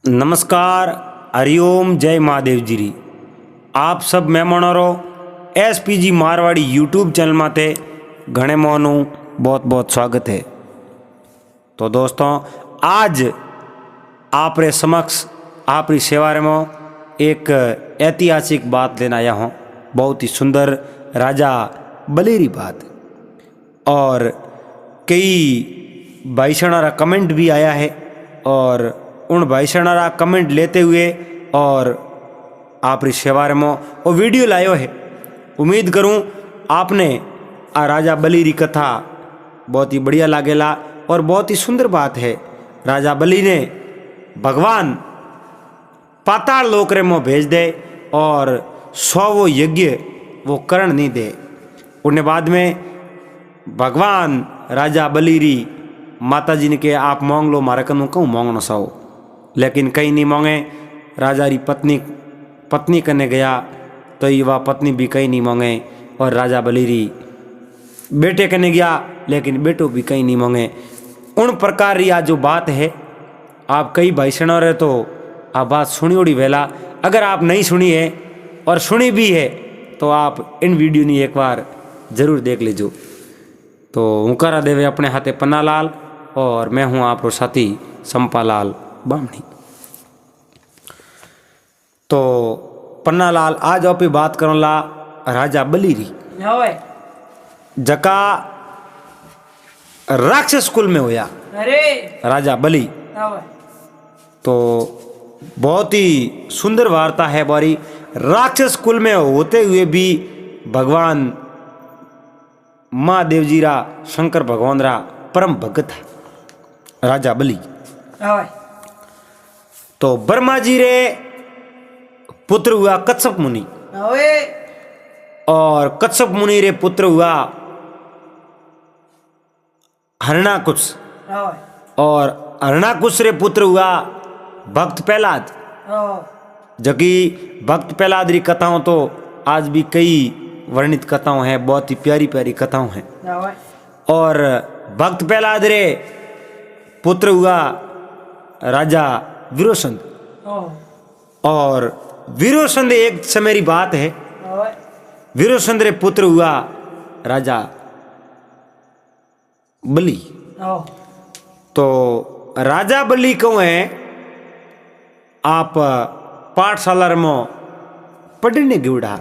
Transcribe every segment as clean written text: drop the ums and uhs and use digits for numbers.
नमस्कार, हरिओम, जय महादेव जी। आप सब मेहमानों SPG मारवाड़ी यूट्यूब चैनल माते घणे मोनू बहुत बहुत स्वागत है। तो दोस्तों, आज आप रे समक्ष आप री सेवा में एक ऐतिहासिक बात लेना आया हूँ। बहुत ही सुंदर राजा बली री बात, और कई भाईसणा कमेंट भी आया है, और उन भाईसणा कमेंट लेते हुए और आप री सेवा में वो वीडियो लायो है। उम्मीद करूं आपने आ राजा बली री कथा बहुत ही बढ़िया लागेला, और बहुत ही सुंदर बात है। राजा बली ने भगवान पाताल लोक रे में भेज दे और 100 वो यज्ञ वो करण नहीं दे। उन्हें बाद में भगवान राजा बली री माता जी ने के आप मांग लो, मारे कनु कहूँ मांगनो साओ, लेकिन कहीं नहीं मांगे। राजा री पत्नी करने गया तो वह पत्नी भी कहीं नहीं मांगे, और राजा बली री बेटे करने गया लेकिन बेटो भी कहीं नहीं मांगे। उन प्रकार री आज जो बात है, आप कई भाई सुनो रहे तो आप बात सुनी उड़ी वेला। अगर आप नहीं सुनी है और सुनी भी है तो आप इन वीडियो ने एक बार जरूर देख लीजिए। तो हुकारा देवे अपने हाथे पन्नालाल, और मैं हूँ आप साथी संपालाल बामणी। तो पन्नालाल, आज आप बात करो ला राजा बली री, जका राक्षस कुल में होया राजा बली। तो बहुत ही सुंदर वार्ता है बारी। राक्षस कुल में होते हुए भी भगवान महादेव जी रा, शंकर भगवान रा परम भगत है राजा बली। तो ब्रह्मा जी रे पुत्र हुआ कच्छप मुनि, और कच्छप मुनि रे पुत्र हुआ हरणाकुश, और हरणाकुश रे पुत्र हुआ भक्त प्रहलाद। जबकि भक्त प्रहलाद री कथाओं तो आज भी कई वर्णित कथाओं हैं, बहुत ही प्यारी प्यारी कथाओं हैं। और भक्त प्रहलाद रे पुत्र हुआ राजा विरोचन, और विरोचन एक समय की बात है, विरोचन रे पुत्र हुआ राजा बली। तो राजा बली कौन है, आप पाठशाला में पढ़ने गिवड़ा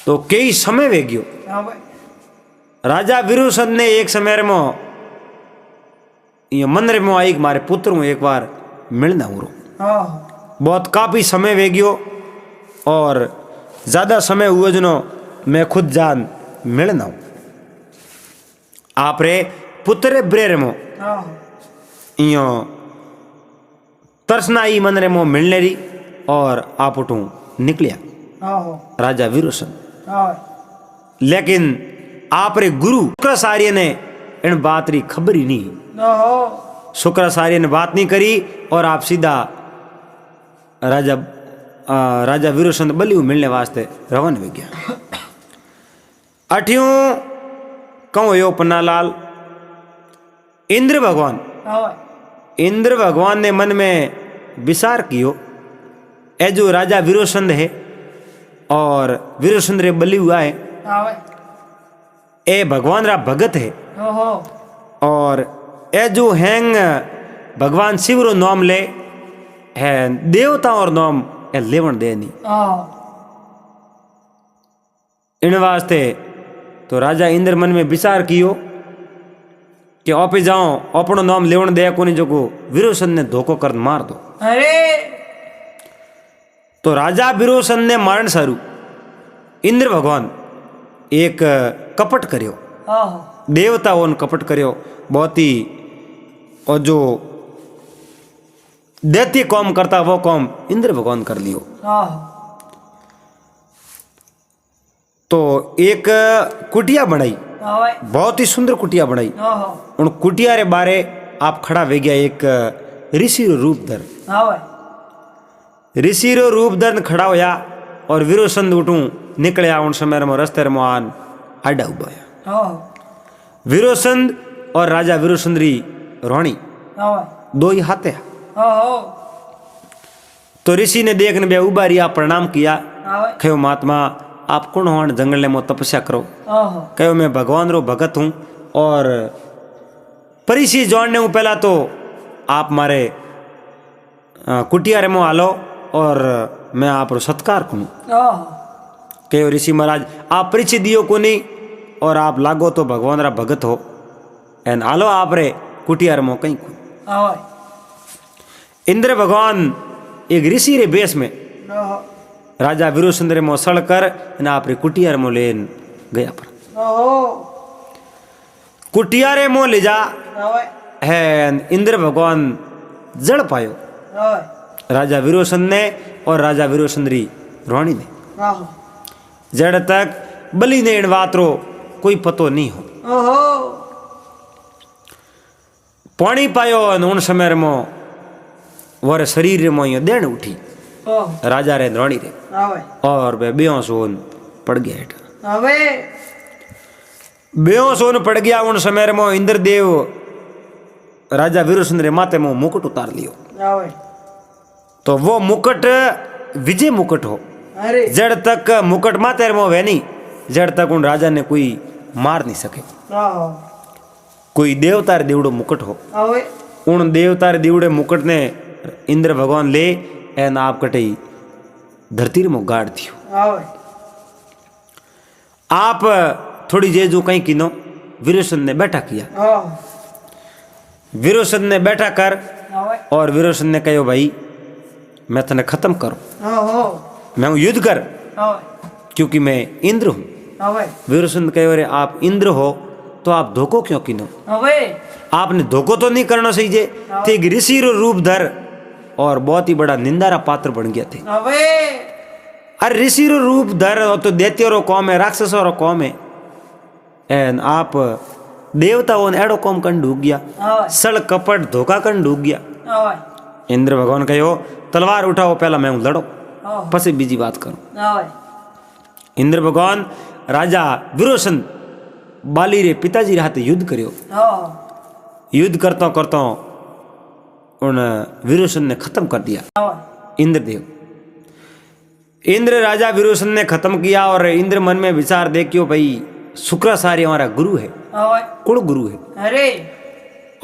तो कई समय वे गयो। राजा विरोचन ने एक समय में ये मंदिर में आई मारे पुत्र हूँ एक बार मिलना हो। बहुत काफी समय वे गयो, और ज्यादा समय हुआ जनो मैं खुद जान मिलना हूँ आप रे पुत्र ब्रेर में यो तरसना ही मंदिर में मिलने री, और आप उठू निकलिया राजा विरोचन। लेकिन आप रे गुरु शुक्राचार्य ने इन बात री खबर ही नहीं। शुक्राचार्य ने बात नहीं करी, और आप सीधा राजा विरोचन बली मिलने वास्ते रवाना हो गया। अठियों कहूँ यो पन्नालाल, इंद्र भगवान ने मन में विचार कियो, ए जो राजा विरोचन है और विरोचन रे बली हुआ है, ए भगवान रा भगत है, और ए जो हैंग भगवान शिव रो नाम ले है, देवता और नाम ए लेवन दे नहीं। इन वास्ते तो राजा इंद्र मन में विचार कियो कि आपे जाओ अपनो नाम लेवन दे कोनी, जो को विरोचन ने धोखो कर मार दो। तो राजा विरोचन ने मारण सारू इंद्र भगवान एक कपट करियो, देवता ओन कपट करियो बहुत ही, और जो दैत्य काम करता वो काम इंद्र भगवान कर लियो। तो एक कुटिया बनाई, बहुत ही सुंदर कुटिया बनाई। उन कुटिया रे बारे आप खड़ा वे गया एक ऋषि रो रूप धर, ऋषि रो रूप धर खड़ा होया, और विरोचन उठू निकलिया। उन समय में रस्ते में आन आडा उबाया। विरोचन और राजा विरोचन री रोणी दो ही हाथे ओहो तो ऋषि ने देखने बे उबारिया प्रणाम किया। आवे कहो महात्मा आप कौन हो जंगल में तपस्या करो। ओहो कहो मैं भगवान रो भगत हूँ और परिसी जोड़ने हूँ। पहला तो आप मारे कुटिया रे मो आलो और मैं आप रो सत्कार करूँ। ओहो कहो ऋषि महाराज आप परिचय दियो को नहीं और आप लागो तो भगवान रा भगत हो एन आलो आप रे कुटिया रे मो कहीं को। आवे इंद्र भगवान एक ऋषि रे बेस में ओहो राजा वीरसुंदर मो सड़ कर न आप रे कुटिया रे मो लेन गया पर ओहो कुटिया रे मो ले जा आवे है इंद्र भगवान जड़ पायो आवे राजा वीरसुंदर ने और राजा वीरसुंदरी रोहिणी ने। ओहो जड़ तक बलि ने इन बात रो कोई पतो नहीं हो। ओहो पानी पायो और उन समय मो वर शरीर मो यो देन उठी ओहो राजा रे रोहिणी रे आवे और वे बेहोश सोन पड़ गया हेठा। आवे बेहोश सोन पड़ गया उन समय मो इंद्रदेव राजा वीरसुंदर माथे मो मुकुट उतार लियो। आवे तो वो मुकुट विजय मुकुट हो। अरे जड़ तक मुकुट माथे मो वे नहीं जड़ तक उन राजा ने कोई मार नहीं सके। ओहो कोई देवता रे दीवड़ो मुकुट हो। आवे उन देवता रे दीवड़े मुकुट ने इंद्र भगवान ले एन आप कटई धरती रे मो गाड़ दियो। आवे आप थोड़ी जे जो कहीं किनो वीरसुंदर ने बैठा किया। ओहो वीरसुंदर ने बैठा कर आवे और वीरसुंदर ने कहो भाई मैं तने खत्म करूं ओहो मैं हूं युद्ध कर आवे क्योंकि मैं इंद्र हूं। आवे वीरसुंदर कहो अरे आप इंद्र हो तो आप धोखो क्यों किनो। आवे आपने धोखो तो नहीं करना सही जे थे ऋषि रो रूप धर और बहुत ही बड़ा निंदा रा पात्र बन गया थे। आवे अरे ऋषि रो रूप धर तो दैत्य रो कौम है राक्षसों रो कौम है एन आप देवताओं ने एड़ो कौम कन डूब गया आवे सड़ कपट धोखा कन डूब गया। आवे इंद्र भगवान कहो तलवार उठाओ पहला मैं हूं लड़ो ओहो पसे बीजी बात करूं। आवे इंद्र भगवान राजा वीरसुंदर बाली रे पिताजी रे हाथे युद्ध करियो। ओहो युद्ध करता करता उन वीरसुंदर ने खत्म कर दिया। आवे इंद्रदेव इंद्र राजा वीरसुंदर ने खत्म किया और इंद्र मन में विचार देखियो भाई शुक्राचार्य हमारा गुरु है आवे कुल गुरु है अरे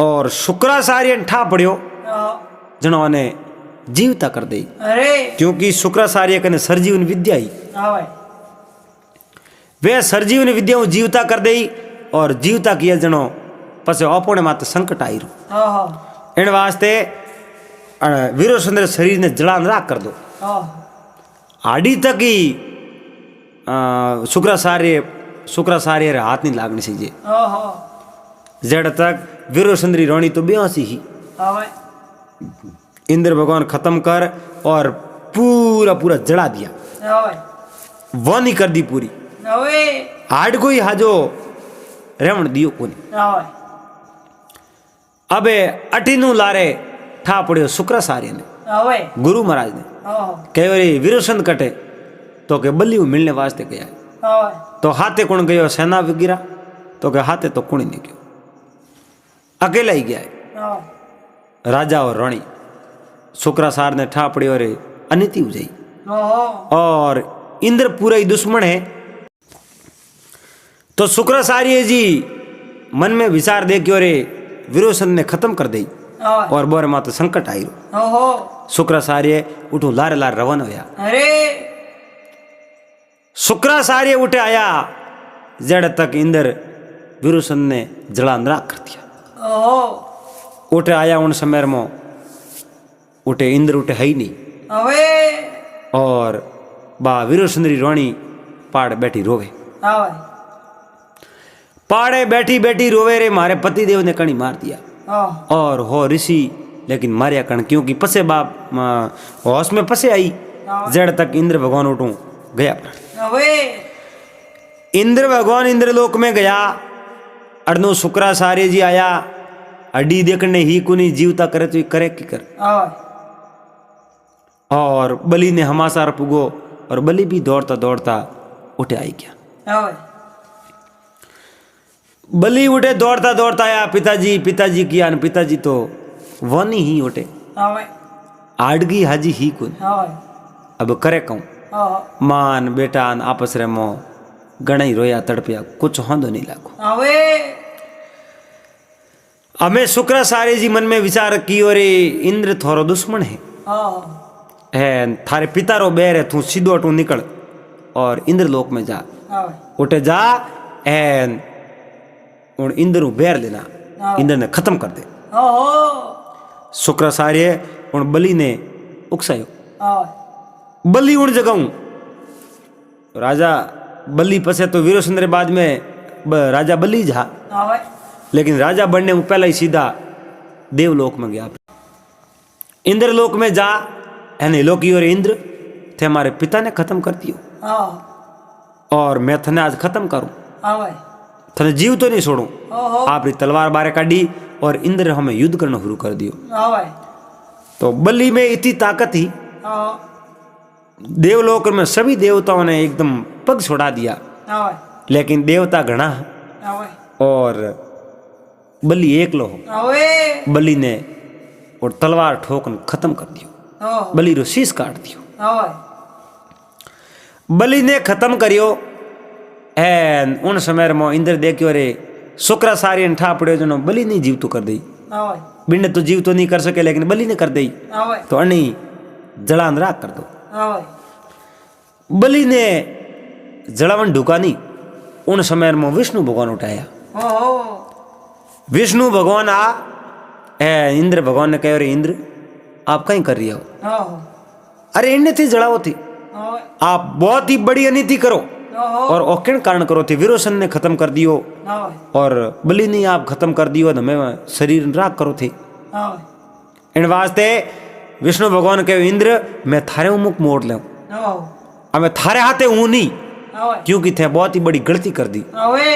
और शुक्राचार्य ने ठा पड़ियो ओहो जिन्होंने जीवता कर दी अरे क्योंकि शुक्राचार्य कने सरजीवन विद्या ही आवे वे सरजीवन विद्या जीवता कर दई और जीवता किया जनो पसे अपने माते संकट आई रू ओहो इन वास्ते वीरसुंदर शरीर ने जड़ान राख कर दो। ओहो आड़ी तक ही शुक्राचार्य रे हाथ नहीं लागने चाहिए ओहो जड़ तक वीरसुंदरी रोणी तो बेहोशी ही। आवे इंद्र भगवान खत्म कर और पूरा पूरा जड़ा दिया आवे वो नहीं कर दी पूरी आवे हाड कोई हाजो रेवण दियो कोनी। आवे अबे अठीनु लारे ठा पड़ियो शुक्राचार्य ने आवे गुरु महाराज ने ओहो कहो रे वीरसुंदर कटे तो के बलि मिलने वास्ते गया आवे तो हाथे कौन गयो सेना वगैरह तो के हाथे तो कुणी नहीं गयो अकेला ही गया है। आवे राजा और रानी शुक्राचार्य ने ठा पड़ियो रे अनिति हो जाई ओहो और इंद्र पूरा ही दुश्मन है। तो शुक्राचार्य जी मन में विचार देखियो रे वीरसुंदर ने खत्म कर दी आवे और बोरे माते संकट आई रो। ओहो शुक्राचार्य उठो लारे लार रवाना होया। अरे शुक्राचार्य उठे आया जड़ तक इंद्र वीरसुंदर ने जड़ान राख कर दिया। ओहो उठे आया उन समय में उठे इंद्र उठे है ही नहीं आवे और बा वीरसुंदरी रोणी पाड़ बैठी रोवे आवे पाड़े बैठी बैठी रोवे रे मारे पति देव ने कणी मार दिया ओहो और हो ऋषि लेकिन मारिया कण क्योंकि पसे बाप होश में पसे आई जड़ तक इंद्र भगवान उठू गया पर आवे इंद्र भगवान इंद्रलोक में गया अड़नो शुक्राचार्य जी आया अड्डी देखने ही कुनी जीवता करे तो करे की कर आवे और बलि ने हमासार पुगो और बलि भी दौड़ता दौड़ता उठे आई गया। आवे बलि उठे दौड़ता दौड़ता आया पिताजी पिताजी किया पिताजी तो वनी ही उठे हाँ भाई आडगी हाजी ही कुन हाँ भाई अब करे कहूँ हाँ मान बेटा आपस रे मो घणा ही रोया तड़पिया कुछ होंदो नहीं लागो हाँ भाई हमें शुक्राचार्य जी मन में विचार कियो रे इंद्र थोरो दुश्मन हाँ है थारे पिता रो बैर है तू सीधो अटू निकल और इंद्र लोक में जा हाँ भाई उठे जा एन उन इंद्र बैर लेना हाँ। इंद्र ने खत्म कर दे हाँ शुक्राचार्य उन बलि ने उकसायो हाँ बलि उन जगाऊं राजा बलि पसे तो वीरचंद्र बाद में राजा बलि जा हाँ भाई लेकिन राजा बनने में पहले ही सीधा देवलोक में गया इंद्र लोक में जा एने लोकी और इंद्र थे हमारे पिता ने खत्म कर दियो हाँ और मैं थने आज खत्म करूं हाँ भाई थने जीव तो नहीं छोड़ू हाँ आपरी तलवार बारे काटी और इंद्र हमें युद्ध करना शुरू कर दियो हाँ भाई तो बलि में इतनी ताकत थी हाँ देवलोक में सभी देवताओं ने एकदम पग छोड़ा दिया हाँ भाई लेकिन देवता घना हाँ भाई और बलि एक लो हाँ भाई बलि ने और तलवार ठोकन खत्म कर दियो हाँ बलि रो शीश काट दियो हाँ भाई बलि ने खत्म करियो एन उन समय में इंद्र देखियो रे शुक्राचार्य ठा पड़े जो बलि नहीं जीव तो कर दी हाँ भाई बिंड तो जीव तो नहीं कर सके लेकिन बलि ने कर दी हाँ भाई तो अनी जड़ान राख कर दो हाँ भाई बलि ने जड़ावन ढुका नहीं उन समय में विष्णु भगवान उठाया हाँ विष्णु भगवान आ ए इंद्र भगवान ने कहो रे इंद्र आप कहीं कर रही हो हाँ अरे इन्हें थी जड़ाओ थी हाँ भाई आप बहुत ही बड़ी अनिति करो हाँ और औकिन कारण करो थे विरोचन ने खत्म कर दियो हाँ भाई और बलि नहीं आप खत्म कर दियो तो मैं शरीर राख करो थे हाँ भाई इन वास्ते विष्णु भगवान कहो इंद्र मैं थारे मुख मोड़ ले हाँ अब मैं थारे हाथे हूं नहीं हाँ भाई क्योंकि थे बहुत ही बड़ी गलती कर दी हाँ भाई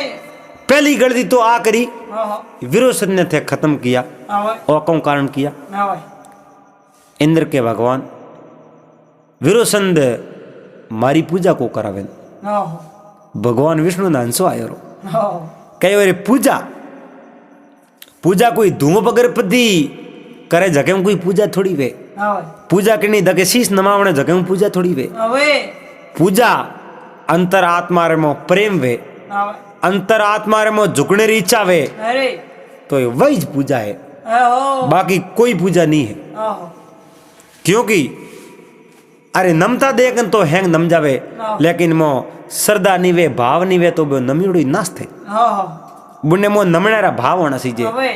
पहली गलती तो आ करी हाँ हाँ विरोचन ने थे खत्म किया हाँ भाई और कौन कारण किया हाँ भाई इंद्र के भगवान विरोचंद मारी पूजा को करावे हाँ भगवान विष्णु ने हंसो आयो रो हाँ कहे रे पूजा पूजा कोई धूम अगरबत्ती करे जगह में कोई पूजा थोड़ी वे हाँ भाई पूजा करनी दगे शीश नमावने जगह में पूजा थोड़ी वे हाँ भाई पूजा अंतर आत्मा रे मो प्रेम वे हाँ भाई अंतर आत्मा रे मो झुकने री इच्छा वे अरे तो ये वही पूजा है हाँ बाकी कोई पूजा नहीं है हाँ क्योंकि अरे नमता देखन तो हैंग नम जावे हाँ। लेकिन मो श्रद्धा नहीं वे भाव नहीं वे तो वो नमीड़ी नाश थे हाँ हाँ बुने मो नमनेरा भाव होना सीजे हाँ भाई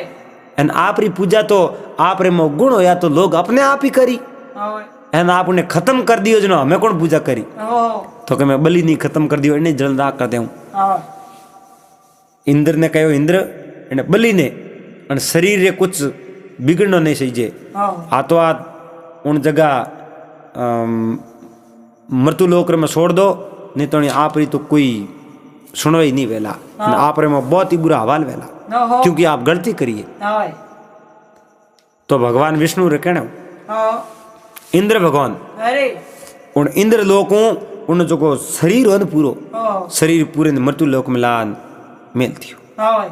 एन आप री पूजा तो आप रे मो गुण होया तो लोग अपने आप ही करी हाँ भाई एन आप उन्हें खत्म कर दियो जो हमें कौन पूजा करी हाँ तो कि मैं बलि नहीं खत्म कर दियो इन्हें जल राख कर दे हाँ इंद्र ने कहो इंद्र इन्हें बलि ने अन शरीर रे कुछ बिगड़नो नहीं सहीजे हाँ हाथों हाथ उन जगह मृत्यु लोक में छोड़ दो नहीं तो आप री तो कोई सुनो ही नहीं वेला आप रे में बहुत ही बुरा हवाल वेला हाँ क्योंकि आप गलती करिए हाँ भाई तो भगवान विष्णु रे कहना हाँ इंद्र भगवान अरे उन इंद्र लोकों उन जो को शरीर हो न पूरो हाँ शरीर पूरे ने मृत्यु लोक में लान मेल थियो हाँ भाई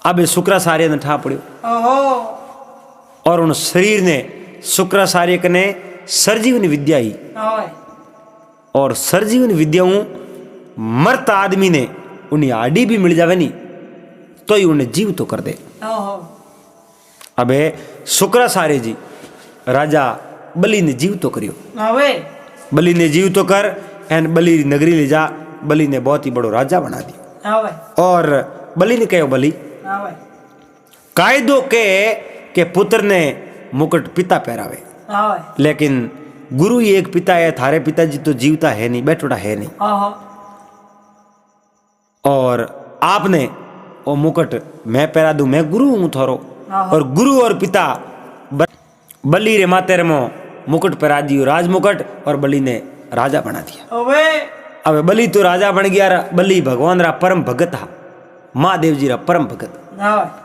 अब शुक्राचार्य ने ठा पड़ियो हाँ और उन शरीर ने शुक्राचार्य कने सरजीवनी विद्या ही हाँ भाई और सरजीवनी विद्याओं मर्त आदमी ने उन्हें आडी भी मिल जावे नहीं तो ही उन्हें जीव तो कर दे हाँ अबे शुक्राचार्य जी राजा बलि ने जीव तो करियो हाँ भाई बलि ने जीव तो कर एन बलि नगरी ले जा बलि ने बहुत ही बड़ो राजा बना दियो हाँ भाई और बलि ने कहो बलि हाँ भाई कायदो के पुत्र ने मुकुट पिता पहरावे हाँ भाई लेकिन गुरु ही एक पिता है थारे पिताजी तो जीवता है नहीं बैठोड़ा है नहीं हाँ हाँ और आपने वो मुकुट मैं पहरा दूं मैं गुरु हूं थारो और गुरु और पिता बलि रे माते रे मो मुकुट पहरा दियो राज मुकुट और बलि ने राजा बना दिया हाँ भाई अब बलि तो राजा बन गया बलि भगवान रा परम भगत हा महादेव जी रा परम भगत हाँ भाई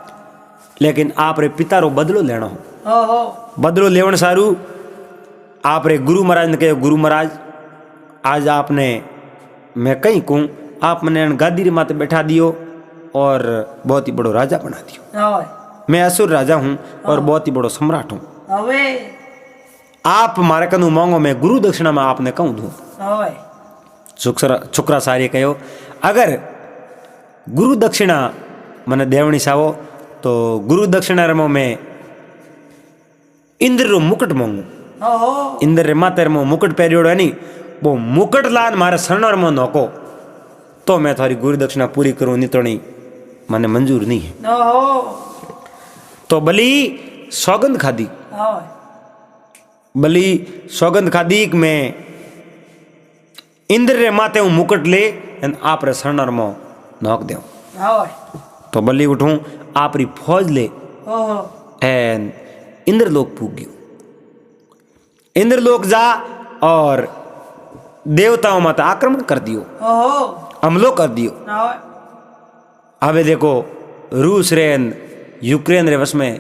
लेकिन आप रे पिता रो बदलो लेना हो हाँ हाँ बदलो लेवन सारू आप रे गुरु महाराज ने कहो गुरु महाराज आज आपने मैं कहीं कहूँ आप मैंने गादी रे माते बैठा दियो और बहुत ही बड़ो राजा बना दियो हाँ भाई मैं असुर राजा हूँ और बहुत ही बड़ो सम्राट हूँ હવે आप मारे कनु मांगो मैं गुरु दक्षिणा में आपने कहूँ दूँ। હવે शुक्राचार्य कहो अगर गुरु दक्षिणा મને દેવણી સાવો તો ગુરુ દક્ષિણા રમો મેં ઇન્દ્ર રો મુકટ માંગુ। ઓહો ઇન્દ્ર રે માતે રમો મુકટ પહેર્યો એની वो मुकट लान मारे शरणर में नोको तो मैं थारी गुरु दक्षिणा पूरी करूँ, नहीं तो नहीं मने मंजूर नहीं है। ઓહો तो बली सौगंध खादी, હવે बली सौगंध खादी कि मैं इंद्र रे माते हूँ मुकट ले आप रे शरणर में नोक देव। હવે तो बली उठूँ आप री फौज ले ઓહો एन इंद्रलोक पूग गयो। इंद्रलोक जा और देवताओं मत आक्रमण कर दियो, ઓહો हमलो कर दियो। હવે अबे देखो रूस रे यूक्रेन रे वश में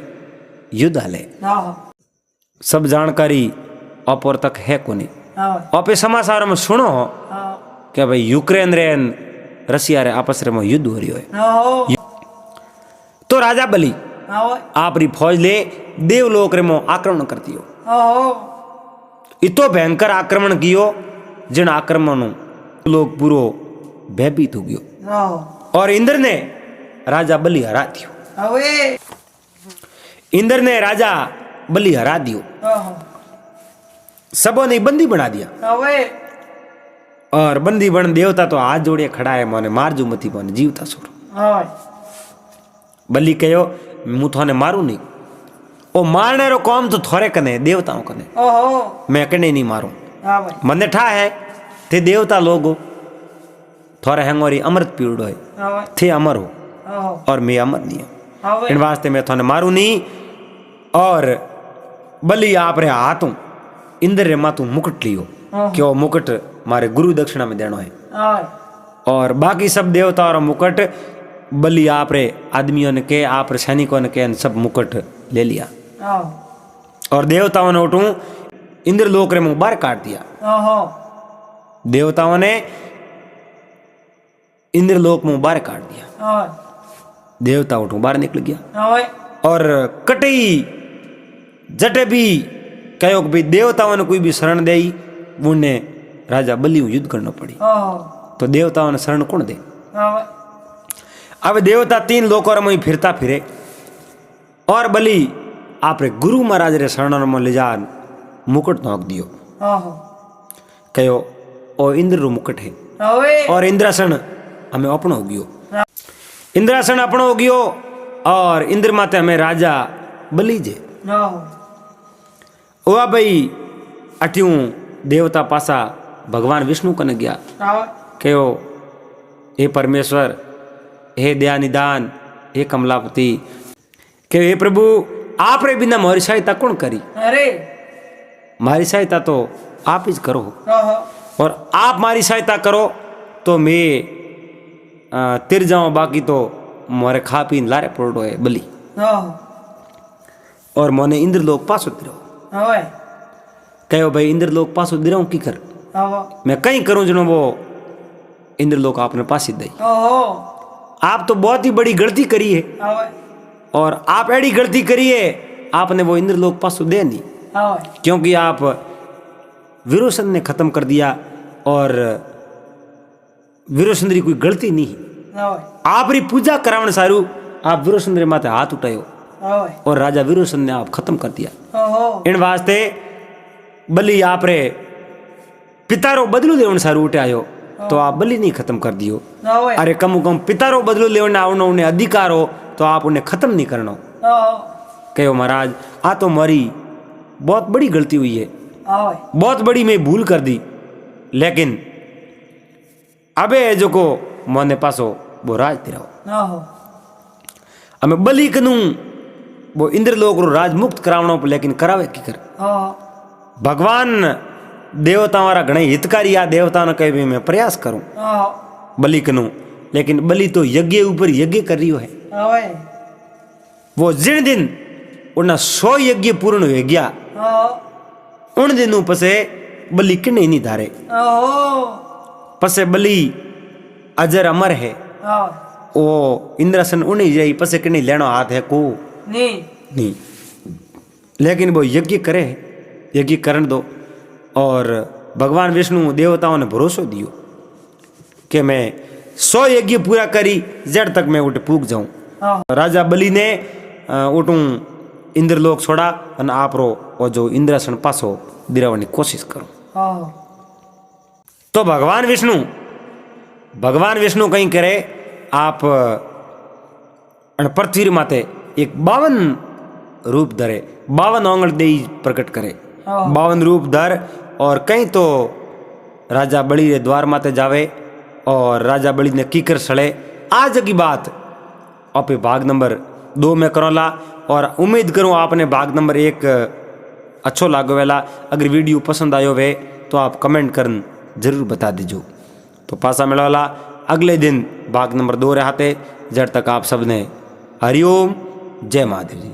युद्ध हाले, ઓહો सब जानकारी अपर तक है कोनी। હવે आपे समाचार में सुनो હા कि भाई यूक्रेन रे रशिया रे आपस रे में युद्ध हो रही है। ઓહો तो राजा बलि હવે आप री फौज ले देवलोक रे में आक्रमण कर दियो। ઓહો इतो भयंकर आक्रमण कियो जिन आक्रमण लोग पूरो भयभीत हो गयो ઓહો और इंद्र ने राजा बलि हरा दियो। હવે इंद्र ने राजा बलि हरा दियो, ઓહો सबों ने बंदी बना दिया। હવે और बंदी बन देवता तो हाथ जोड़े खड़ा है, मोने मार जू मती मोने जीवता छोड़ो। હવે बलि कहो मु थोने मारू नहीं, ओ मारने रो काम तो थोड़े कने देवताओं कने, ઓહો मैं कने नहीं मारू। હવે मने ठा है थे देवता लोग थोड़े हैंगोरी अमृत पीड़ो है, હવે थे अमर हो ઓહો और मैं अमर नहीं हूँ, હવે इन वास्ते मैं थोने मारू नहीं। और बलि आप रे हाथों इंद्र रे मातू मुकुट लियो कि वो मुकुट मारे गुरु दक्षिणा में देनो है। હવે और बाकी सब देवता और मुकुट बलि आप रे आदमियों ने के आप रे सैनिकों ने के सब मुकुट ले लिया। ઓહો और देवताओं ने उठूं इंद्रलोक रे मुंह बाहर काट दिया। ઓહો देवताओं ने इंद्रलोक मुंह बाहर काट दिया। હવે देवता उठूं बाहर निकल गया હવે और कटई जटे भी कहो कि भाई देवताओं ने कोई भी शरण दे उन्हें राजा बलि युद्ध करना पड़ी। ઓહો तो देवताओं ने शरण कौन दे? હવે अब देवता तीन लोकों में फिरता फिरे और बलि आप रे गुरु महाराज रे शरण में ले जा मुकुट नोक दियो। ઓહો कहो ओ इंद्र रो मुकुट है હવે और इंद्रासन हमें अपनो हो गयो। इंद्रासन अपनो हो गयो और इंद्र माते हमें राजा बलि जे। ઓહો हुआ भाई अट्यूं देवता पासा भगवान विष्णु कने गया હવે कहो हे परमेश्वर, हे दयानिदान, हे कमलापति, के हे प्रभु आप रे बिना मारी सहायता कौन करी? અરે मारी सहायता तो आप ही करो ઓહો और आप मारी सहायता करो तो मैं तिर जाऊं, बाकी तो मोरे खा पीन लारे पड़ो है बलि। ઓહો और मोने इंद्रलोक पासो दिरो। હવે कहो भाई इंद्रलोक पासो दिरो की कर? હવે मैं कहीं करूं जनो वो इंद्रलोक आपने पास ही दई। ઓહો आप तो बहुत ही बड़ी गलती करी है હવે और आप एड़ी गलती करी है आपने वो इंद्रलोक पासो दे नहीं, હવે क्योंकि आप विरोचन ने खत्म कर दिया और विरोचन री कोई गलती नहीं। હવે आप री पूजा करावन सारू आप विरोचन रे माथे हाथ उठायो હવે और राजा विरोचन ने आप खत्म कर दिया। ઓહો इन वास्ते बलि आप रे पितारो बदलू लेवन सारू उठायो तो आप बलि नहीं खत्म कर दियो। હવે अरे कम कम पितारो बदलू लेवन आवनो उन्हें अधिकार हो तो आप उन्हें खत्म नहीं करना। ઓહો कहो महाराज आ तो मारी बहुत बड़ी गलती हुई है, હવે बहुत बड़ी मैं भूल कर दी, लेकिन अबे जो को मोने पासो वो राज तिराओ। ઓહો हमें बलि कनू वो इंद्रलोक रो राज मुक्त करावनो, लेकिन करावे की कर? ઓહો भगवान देवताओं वाला घणे हितकारी आ देवताओं ने कहे भी मैं प्रयास करूं ઓહો बलि कनू, लेकिन बलि तो यज्ञ ऊपर यज्ञ कर रही है। હવે वो जिन दिन उन्हें 100 यज्ञ पूर्ण हो गया ઓહો उन दिनों पसे बलि किने नहीं धारे। ઓહો पसे बलि अजर अमर है, હવે ओ इंद्रासन उन्हें जाई पसे किने लेनो हाथ है को ની नहीं। लेकिन वो यज्ञ करे, यज्ञ करने दो। और भगवान विष्णु देवताओं ने भरोसा दियो कि मैं 100 यज्ञ पूरा करी जड़ तक मैं उठ पूग जाऊं। हाँ राजा बलि ने उठूं इंद्रलोक छोड़ा और आप रो और जो इंद्रासन पासो दिरावनी कोशिश करो। हाँ तो भगवान विष्णु कहीं करे आप पृथ्वी माते एक 52 रूप धरे, 52 आंगण दे प्रकट करे, 52 रूप धर और कहीं तो राजा बलि रे द्वार माते जावे और राजा बलि ने कीकर सड़े। आज की बात आप भाग नंबर 2 में करोला और उम्मीद करूं आपने भाग नंबर 1 अच्छो लागो वेला। अगर वीडियो पसंद आयो वे तो आप कमेंट कर जरूर बता दीजो। तो पासा मिलवाला अगले दिन भाग नंबर 2 रहते। जब तक आप सबने हरिओम जय महादेव जी।